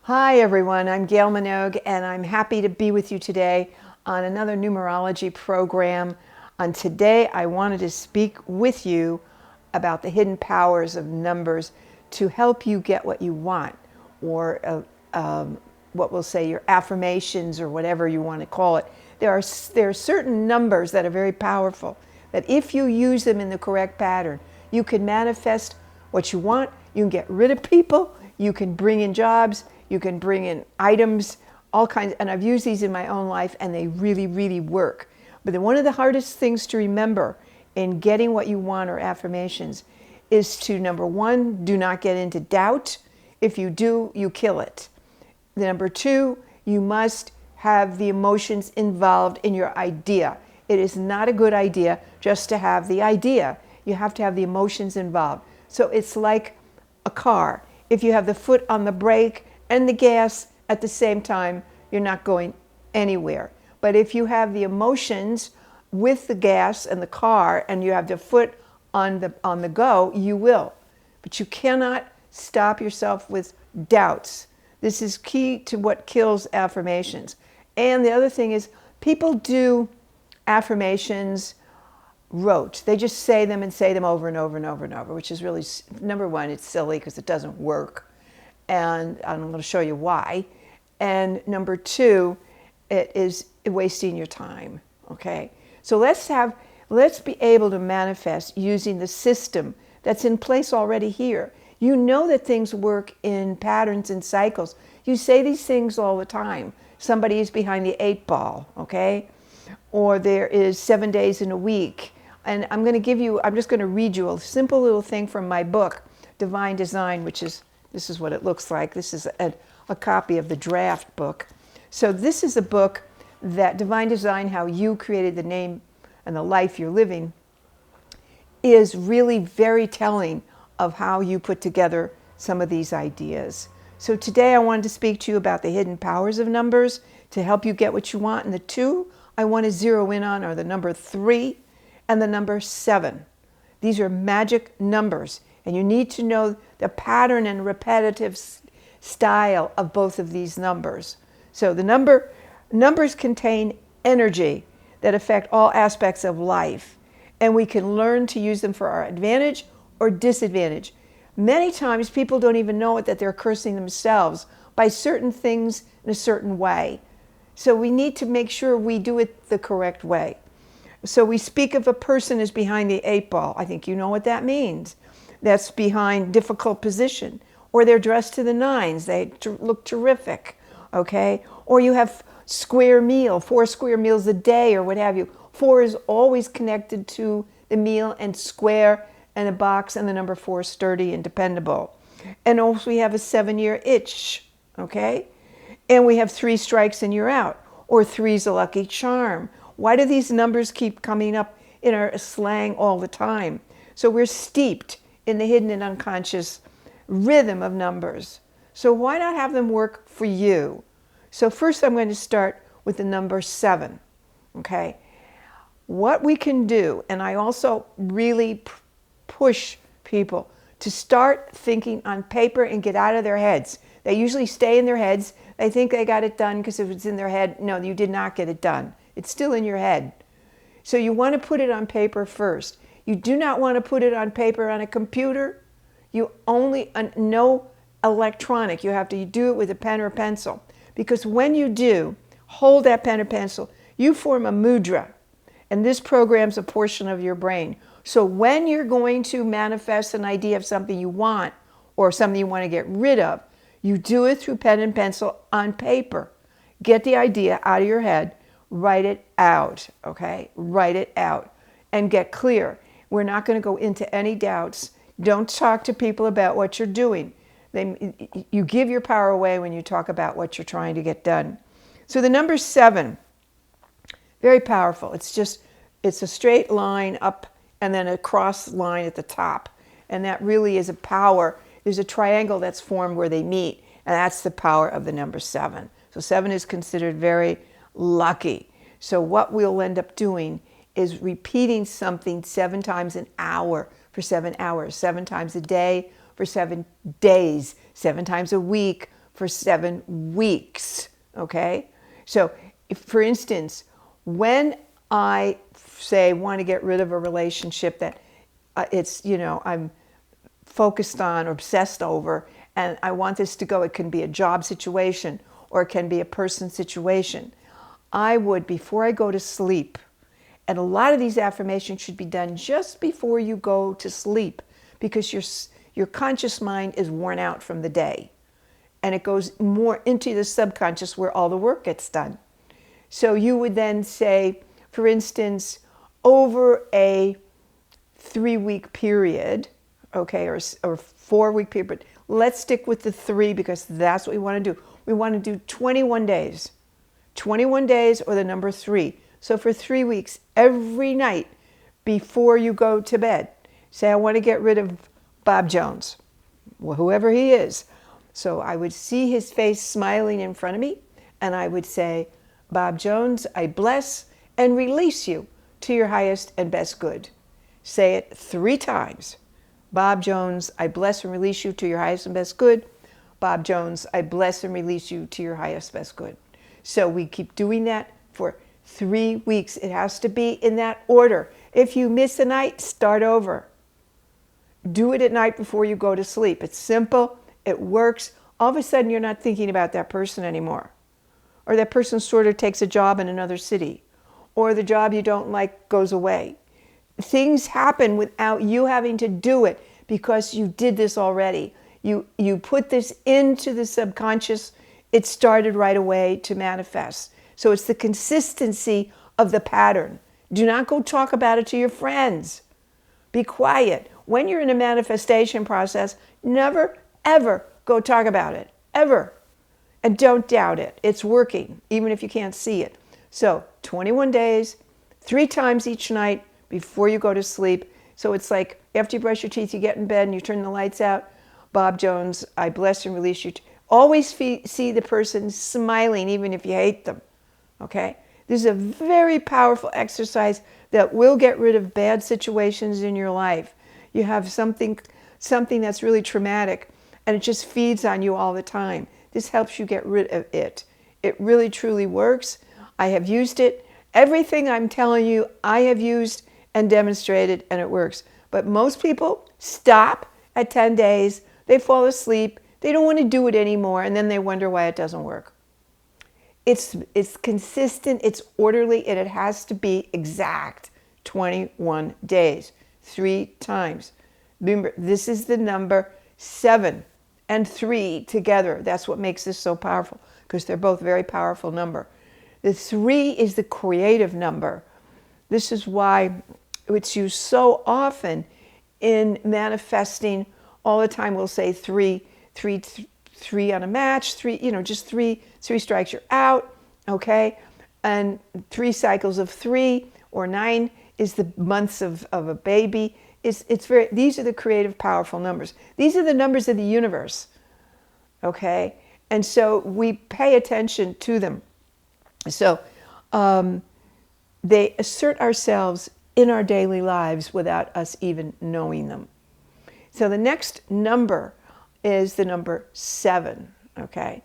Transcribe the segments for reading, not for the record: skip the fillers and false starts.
Hi everyone, I'm Gail Minogue and I'm happy to be with you today on another numerology program. And today I wanted to speak with you about the hidden powers of numbers to help you get what you want, or what we'll say your affirmations or whatever you want to call it. There are certain numbers that are very powerful that if you use them in the correct pattern, you can manifest what you want, you can get rid of people, you can bring in jobs, you can bring in items, all kinds, and I've used these in my own life and they really, really work. But then one of the hardest things to remember in getting what you want or affirmations is to, number one, do not get into doubt. If you do, you kill it. Number two, you must have the emotions involved in your idea. It is not a good idea just to have the idea. You have to have the emotions involved. So it's like a car. If you have the foot on the brake and the gas at the same time, you're not going anywhere. But if you have the emotions with the gas and the car and you have the foot on the go, you will. But you cannot stop yourself with doubts. This is key to what kills affirmations. And the other thing is, people do affirmations rote. They just say them and say them over and over and over and over, which is really, number one, it's silly because it doesn't work. And I'm going to show you why. And number two, it is wasting your time. Okay? So let's be able to manifest using the system that's in place already here. You know that things work in patterns and cycles. You say these things all the time. Somebody is behind the 8 ball, okay? Or there is 7 days in a week. And I'm just going to read you a simple little thing from my book, Divine Design, this is what it looks like. This is a copy of the draft book. So this is a book that Divine Design, how you created the name and the life you're living, is really very telling of how you put together some of these ideas. So today I wanted to speak to you about the hidden powers of numbers to help you get what you want. And the two I want to zero in on are the number 3 and the number 7. These are magic numbers, and you need to know the pattern and repetitive style of both of these numbers. So the numbers contain energy that affect all aspects of life, and we can learn to use them for our advantage or disadvantage. Many times people don't even know it, that they're cursing themselves by certain things in a certain way. So we need to make sure we do it the correct way. So we speak of a person as behind the 8 ball. I think you know what that means. That's behind difficult position. Or they're dressed to the 9s. They look terrific, okay? Or you have square meal, 4 square meals a day or what have you. 4 is always connected to the meal, and square and a box, and the number 4, sturdy and dependable. And also we have a 7-year itch, okay? And we have 3 strikes and you're out. Or 3's a lucky charm. Why do these numbers keep coming up in our slang all the time? So we're steeped in the hidden and unconscious rhythm of numbers. So why not have them work for you? So first I'm going to start with the number 7, okay? What we can do, and I also really push people to start thinking on paper and get out of their heads. They usually stay in their heads. They think they got it done because if it's in their head, no, you did not get it done. It's still in your head. So you want to put it on paper first. You do not want to put it on paper on a computer. You only, no electronic. You have to do it with a pen or pencil. Because when you do, hold that pen or pencil, you form a mudra. And this programs a portion of your brain. So when you're going to manifest an idea of something you want or something you want to get rid of, you do it through pen and pencil on paper. Get the idea out of your head, write it out, okay? Write it out and get clear. We're not going to go into any doubts. Don't talk to people about what you're doing. You give your power away when you talk about what you're trying to get done. So the number 7, very powerful. It's a straight line up and then a cross line at the top. And that really is a power. There's a triangle that's formed where they meet, and that's the power of the number 7. So 7 is considered very lucky. So what we'll end up doing is repeating something 7 times an hour for 7 hours, 7 times a day for 7 days, 7 times a week for 7 weeks, okay? So, if, for instance, when I say want to get rid of a relationship that I'm focused on or obsessed over, and I want this to go, it can be a job situation or it can be a person situation. I would, before I go to sleep, and a lot of these affirmations should be done just before you go to sleep, because your conscious mind is worn out from the day, and it goes more into the subconscious where all the work gets done. So you would then say, for instance, over a 3-week period, okay, or 4-week period, but let's stick with the 3 because that's what we want to do. We want to do 21 days. 21 days or the number 3. So for 3 weeks, every night before you go to bed, say, I want to get rid of Bob Jones, whoever he is. So I would see his face smiling in front of me, and I would say, Bob Jones, I bless and release you to your highest and best good. Say it 3 times. Bob Jones, I bless and release you to your highest and best good. Bob Jones, I bless and release you to your highest best good. So we keep doing that for 3 weeks. It has to be in that order. If you miss a night, start over. Do it at night before you go to sleep. It's simple. It works. All of a sudden, you're not thinking about that person anymore. Or that person sort of takes a job in another city. Or the job you don't like goes away. Things happen without you having to do it because you did this already. You put this into the subconscious. It started right away to manifest. So it's the consistency of the pattern. Do not go talk about it to your friends. Be quiet. When you're in a manifestation process, never, ever go talk about it. Ever. And don't doubt it. It's working, even if you can't see it. So 21 days, 3 times each night before you go to sleep. So it's like after you brush your teeth, you get in bed and you turn the lights out. Bob Jones, I bless and release you. Always see the person smiling, even if you hate them. Okay? This is a very powerful exercise that will get rid of bad situations in your life. You have something that's really traumatic, and it just feeds on you all the time. This helps you get rid of it. It really, truly works. I have used it. Everything I'm telling you, I have used and demonstrated, and it works. But most people stop at 10 days. They fall asleep. They don't want to do it anymore, and then they wonder why it doesn't work. It's consistent, it's orderly, and it has to be exact. 21 days, 3 times. Remember, this is the number 7 and 3 together. That's what makes this so powerful, because they're both very powerful number. The 3 is the creative number. This is why it's used so often in manifesting. All the time we'll say 3 on a match, 3, just 3 strikes, you're out, okay? And 3 cycles of 3 or 9 is the months of a baby. These are the creative, powerful numbers. These are the numbers of the universe, okay? And so we pay attention to them. So they assert ourselves in our daily lives without us even knowing them. So the next number is the number 7, okay?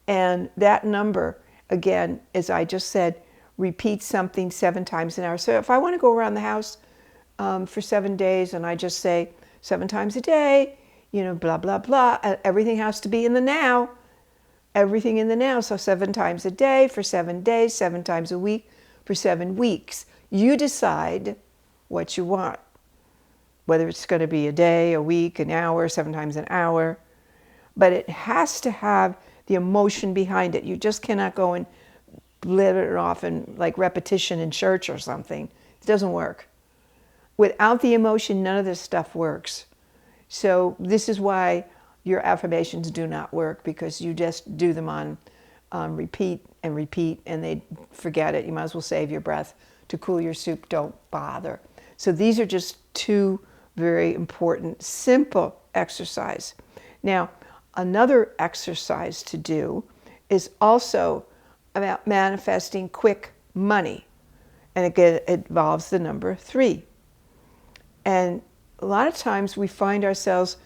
And that number, again, as I just said, repeats something 7 times an hour. So if I want to go around the house for 7 days and I just say 7 times a day, blah, blah, blah, everything has to be in the now. Everything in the now. So 7 times a day for 7 days, 7 times a week for 7 weeks. You decide what you want. Whether it's going to be a day, a week, an hour, 7 times an hour. But it has to have the emotion behind it. You just cannot go and let it off in like repetition in church or something. It doesn't work. Without the emotion, none of this stuff works. So this is why your affirmations do not work, because you just do them on repeat, and they forget it. You might as well save your breath. To cool your soup, don't bother. So these are just 2 very important, simple exercise. Now, another exercise to do is also about manifesting quick money. And again, it involves the number 3. And a lot of times we find ourselves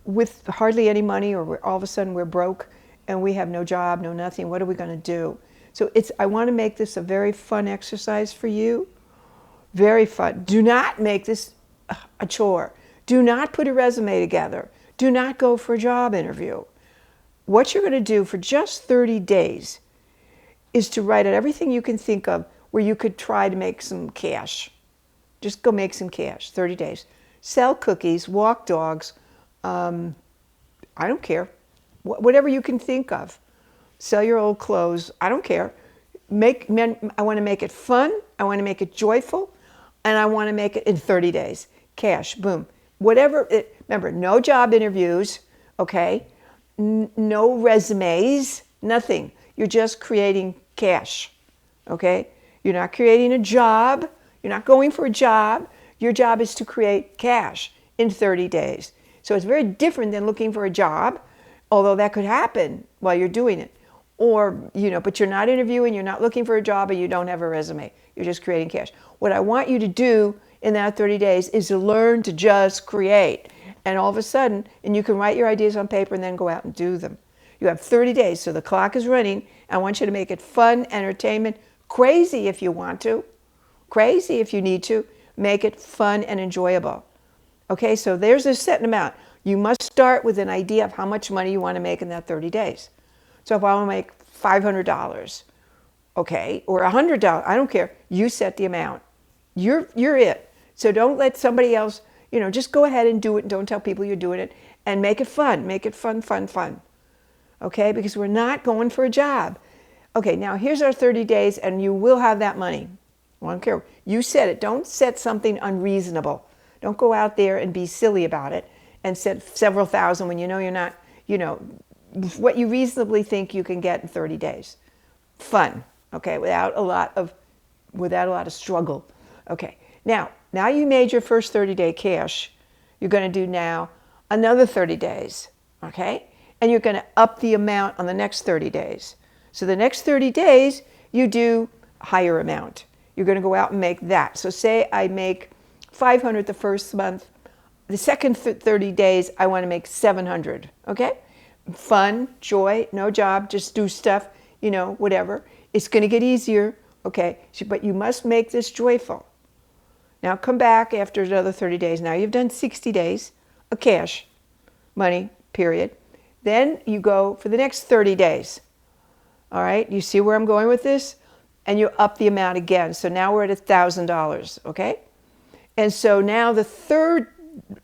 with hardly any money, or all of a sudden we're broke, and we have no job, no nothing. What are we going to do? So I want to make this a very fun exercise for you. Very fun. Do not make this a chore. Do not put a resume together. Do not go for a job interview. What you're going to do for just 30 days is to write out everything you can think of where you could try to make some cash. Just go make some cash, 30 days. Sell cookies, walk dogs, I don't care. Whatever you can think of. Sell your old clothes, I don't care. I want to make it fun, I want to make it joyful, and I want to make it in 30 days. Cash, boom. Remember, no job interviews, okay? No resumes, nothing. You're just creating cash, okay? You're not creating a job. You're not going for a job. Your job is to create cash in 30 days. So it's very different than looking for a job, although that could happen while you're doing it. Or, but you're not interviewing, you're not looking for a job, and you don't have a resume. You're just creating cash. What I want you to do in that 30 days is to learn to just create. And all of a sudden, and you can write your ideas on paper and then go out and do them. You have 30 days, so the clock is running. I want you to make it fun, entertainment, crazy if you want to, crazy if you need to. Make it fun and enjoyable. Okay, so there's a set amount. You must start with an idea of how much money you want to make in that 30 days. So if I want to make $500, okay, or $100, I don't care. You set the amount. You're it. So don't let somebody else, just go ahead and do it and don't tell people you're doing it, and make it fun. Make it fun, fun, fun. Okay, because we're not going for a job. Okay, now here's our 30 days, and you will have that money. I don't care. You set it. Don't set something unreasonable. Don't go out there and be silly about it and set several thousand when you're not, what you reasonably think you can get in 30 days. Fun, okay, without a lot of struggle. Okay, now you made your first 30-day cash. You're going to do now another 30 days, okay? And you're going to up the amount on the next 30 days. So the next 30 days, you do a higher amount. You're going to go out and make that. So say I make 500 the first month. The second 30 days, I want to make 700, okay? Fun, joy, no job, just do stuff, whatever. It's going to get easier, okay? But you must make this joyful. Now come back after another 30 days. Now you've done 60 days of cash, money, period. Then you go for the next 30 days. All right, you see where I'm going with this? And you up the amount again. So now we're at $1,000, okay? And so now the third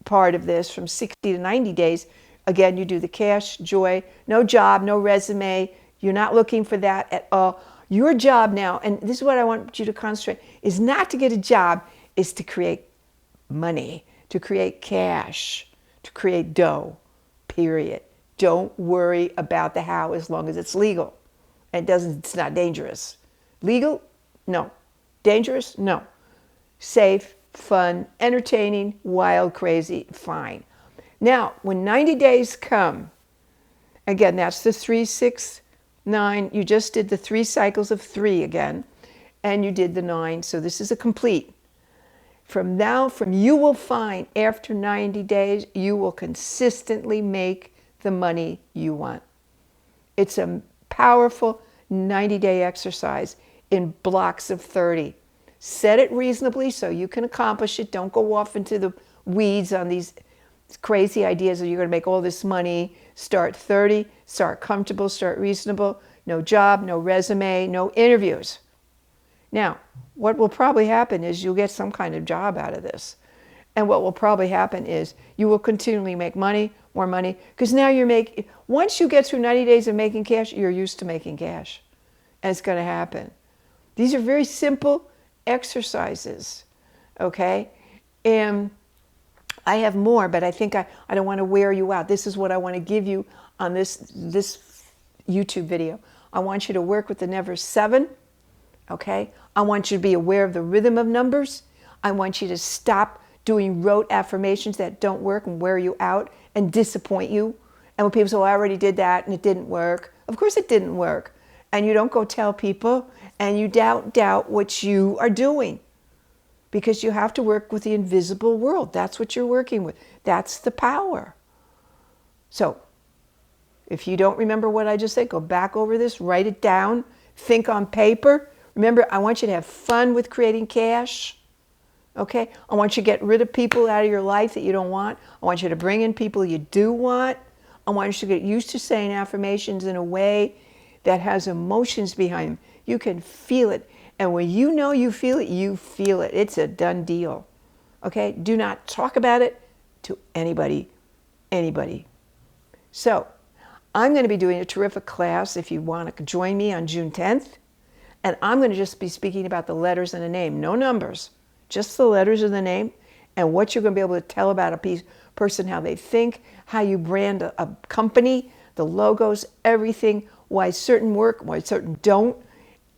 part of this, from 60 to 90 days, again, you do the cash, joy, no job, no resume. You're not looking for that at all. Your job now, and this is what I want you to concentrate, is not to get a job, is to create money, to create cash, to create dough, period. Don't worry about the how as long as it's legal. And it's not dangerous. Legal? No. Dangerous? No. Safe, fun, entertaining, wild, crazy, fine. Now, when 90 days come, again, that's the 3, 6, 9. You just did the 3 cycles of 3 again, and you did the 9. So this is a complete. From you will find after 90 days, you will consistently make the money you want. It's a powerful 90-day exercise in blocks of 30. Set it reasonably so you can accomplish it. Don't go off into the weeds on these crazy ideas that you're going to make all this money. Start 30, start comfortable, start reasonable. No job, no resume, no interviews. Now, what will probably happen is you'll get some kind of job out of this. And what will probably happen is you will continually make money, more money, because now once you get through 90 days of making cash, you're used to making cash. And it's going to happen. These are very simple exercises, okay? And I have more, but I think I don't want to wear you out. This is what I want to give you on this YouTube video. I want you to work with the Never 7, okay? I want you to be aware of the rhythm of numbers. I want you to stop doing rote affirmations that don't work and wear you out and disappoint you. And when people say, well, I already did that and it didn't work. Of course it didn't work. And you don't go tell people, and you doubt what you are doing. Because you have to work with the invisible world. That's what you're working with. That's the power. So, If you don't remember what I just said, go back over this, write it down, think on paper. Remember, I want you to have fun with creating cash. Okay? I want you to get rid of people out of your life that you don't want. I want you to bring in people you do want. I want you to get used to saying affirmations in a way that has emotions behind them. You can feel it. And when you know you feel it, you feel it. It's a done deal. Okay? Do not talk about it to anybody. So, I'm going to be doing a terrific class if you want to join me on June 10th. And I'm going to just be speaking about the letters in the name, no numbers, just the letters in the name and what you're going to be able to tell about a person, how they think, how you brand a company, the logos, everything, why certain work, why certain don't,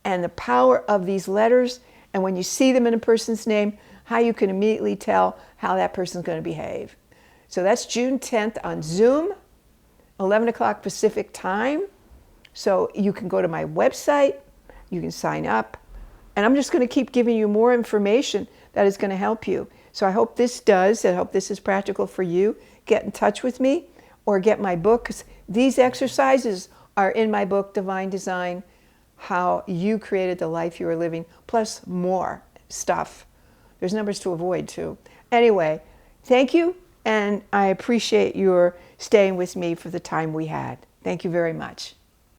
and the power of these letters. And when you see them in a person's name, how you can immediately tell how that person's going to behave. So that's June 10th on Zoom, 11 o'clock Pacific time. So you can go to my website, you can sign up, and I'm just going to keep giving you more information that is going to help you. So I hope this does, I hope this is practical for you. Get in touch with me or get my book, because these exercises are in my book, Divine Design, How You Created the Life You Are Living, plus more stuff. There's numbers to avoid too. Anyway, thank you, and I appreciate your staying with me for the time we had. Thank you very much.